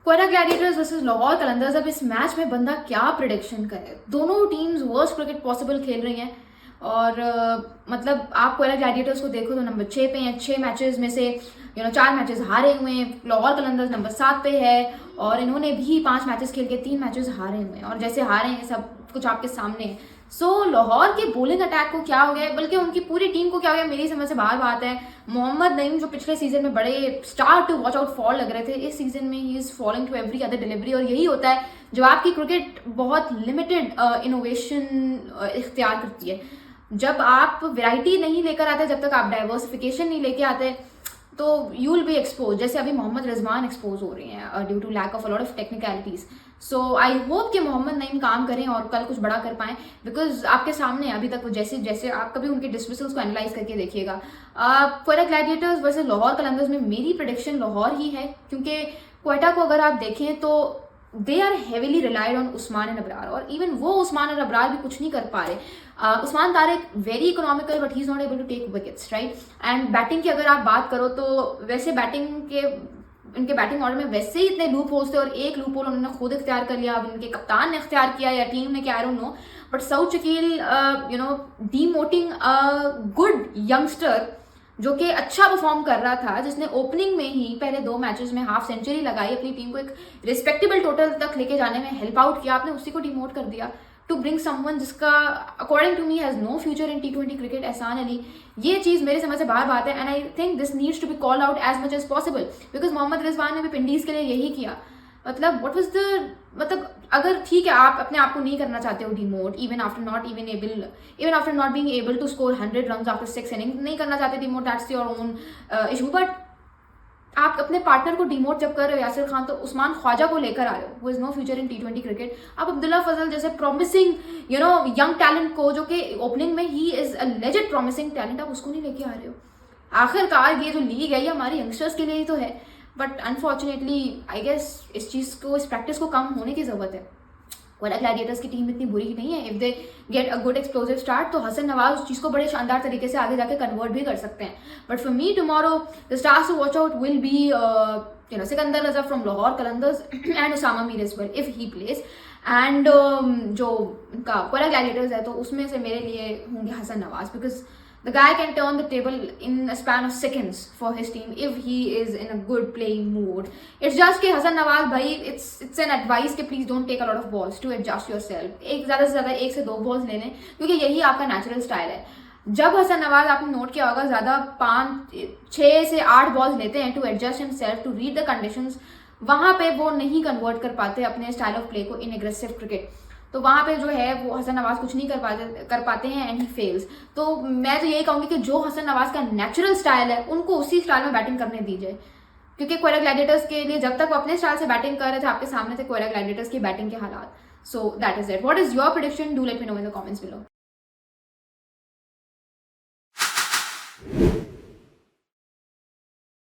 Quetta Gladiators versus Lahore Qalandars. अब इस match में बंदा क्या प्रिडिक्शन करे, दोनों टीम्स वर्स्ट क्रिकेट पॉसिबल खेल रही हैं। और मतलब आप कोयटा ग्लैडिएटर्स को देखो तो नंबर 6 पे हैं, 6 मैचेस में से 4 मैचेस हारे हुए हैं। लाहौर कलंदर्स नंबर 7 पे है और इन्होंने भी 5 मैचेस खेल के 3 मैचेस हारे हुए हैं और जैसे हारे हैं सब कुछ आपके सामने है। सो लाहौर के बॉलिंग अटैक को क्या हो गया है, बल्कि उनकी पूरी टीम को क्या हो गया, मेरी समझ से बाहर बात है। मोहम्मद नईम जो पिछले सीजन में बड़े star to watch out for लग रहे थे, इस सीजन में he is following to every other delivery. और यही होता है जब आपकी क्रिकेट बहुत लिमिटेड इनोवेशन इख्तियार करती है, जब आप वैरायटी नहीं लेकर आते, जब तक आप डाइवर्सिफिकेशन नहीं लेके आते, तो यू विल बी एक्सपोज। जैसे अभी मोहम्मद रिजवान एक्सपोज हो रही हैं due to lack of a lot of technicalities. So I hope कि मोहम्मद नईम काम करें और कल कुछ बड़ा कर पाएं, बिकॉज आपके सामने अभी तक जैसे जैसे आप कभी उनके डिसमिसल्स को एनालाइज करके देखिएगा। कोयटा ग्लैडिएटर्स वर्सेस लाहौर कलंदर्स में मेरी प्रेडिक्शन लाहौर ही है, क्योंकि कोयटा को अगर आप देखें तो they are heavily relied on Usman and Abrar, और इवन वो उस्मान एंड अबरार भी कुछ नहीं कर पा रहे। Usman Tariq very economical but he is not able to take wickets, right. And batting की अगर आप बात करो तो वैसे बैटिंग के इनके बैटिंग ऑर्डर में वैसे ही इतने लूप होल्स थे और एक लूप होल उन्होंने खुद इख्तियार कर लिया, अब उनके कप्तान ने इख्तियार किया या टीम ने, क्या I don't know. But Saud Shakeel demoting good youngster जो कि अच्छा परफॉर्म कर रहा था, जिसने ओपनिंग में ही पहले 2 मैचेस में हाफ सेंचुरी लगाई, अपनी टीम को एक रिस्पेक्टेबल टोटल तक लेके जाने में हेल्प आउट किया, आपने उसी को डिमोट कर दिया टू ब्रिंग समवन जिसका according to me has no future in T20 cricket, Ehsan Ali. ये चीज़ मेरे समझ से बाहर बात है and I think this needs to be called out as much as possible, because Mohammad Rizwan ने भी पिंडीज के लिए यही किया। मतलब व्हाट वाज द मतलब अगर ठीक है आप अपने आप को नहीं करना चाहते हो demote, even after not being able to score 100 runs after 6 inning, नहीं करना चाहते demote, that's your own issue. But आप अपने पार्टनर को डिमोट जब कर रहे हो, यासिर खान, तो उस्मान ख्वाजा को लेकर आ रहे हो, वो is no future in T20 cricket. आप अब्दुल्ला फजल जैसे प्रॉमिसिंग यंग टैलेंट को, जो कि ओपनिंग में he is a legend promising talent, आप उसको नहीं लेके आ रहे हो। आखिरकार ये जो लीग है ये हमारे यंगस्टर्स के लिए ही तो है, बट अनफॉर्चुनेटली आई गेस इस चीज़ को, इस प्रैक्टिस को कम होने की ज़रूरत है। कोयटा ग्लैडिएटर्स की टीम इतनी बुरी नहीं है, if they get a good explosive start तो हसन नवाज उस चीज़ को बड़े शानदार तरीके से आगे जाके कन्वर्ट भी कर सकते हैं। But for me tomorrow the stars to watch out will be Sikandar Raza from Lahore Qalandars and Usama Mir as well if he plays. And जो उनका कोयटा ग्लैडिएटर्स है तो उसमें से मेरे लिए होंगे Hasan Nawaz, because the guy can turn the table in a span of seconds for his team if he is in a good playing mood. It's just कि हसन नवाज भाई, it's an advice कि please don't take a lot of balls to adjust yourself. ज़्यादा से ज़्यादा 1 से 2 balls ले लें, क्योंकि यही आपका नेचुरल स्टाइल है। जब हसन नवाज, आपने नोट किया होगा, ज़्यादा 6 से 8 बॉल्स लेते हैं to adjust himself, to read the conditions, वहाँ पे वो नहीं कन्वर्ट कर पाते अपने स्टाइल ऑफ प्ले को इन एग्रेसिव क्रिकेट। तो वहाँ पे जो है वो हसन नवाज कुछ नहीं कर पाते हैं एंड ही फेल्स। तो मैं तो यही कहूँगी कि जो हसन नवाज का नेचुरल स्टाइल है उनको उसी स्टाइल में बैटिंग करने दीजिए, क्योंकि कोयटा ग्लैडिएटर्स के लिए जब तक वो अपने स्टाइल से बैटिंग कर रहे थे, आपके सामने थे कोयटा ग्लैडिएटर्स की बैटिंग के हालात। So that is it. What is your prediction? Do let me know in the comments below.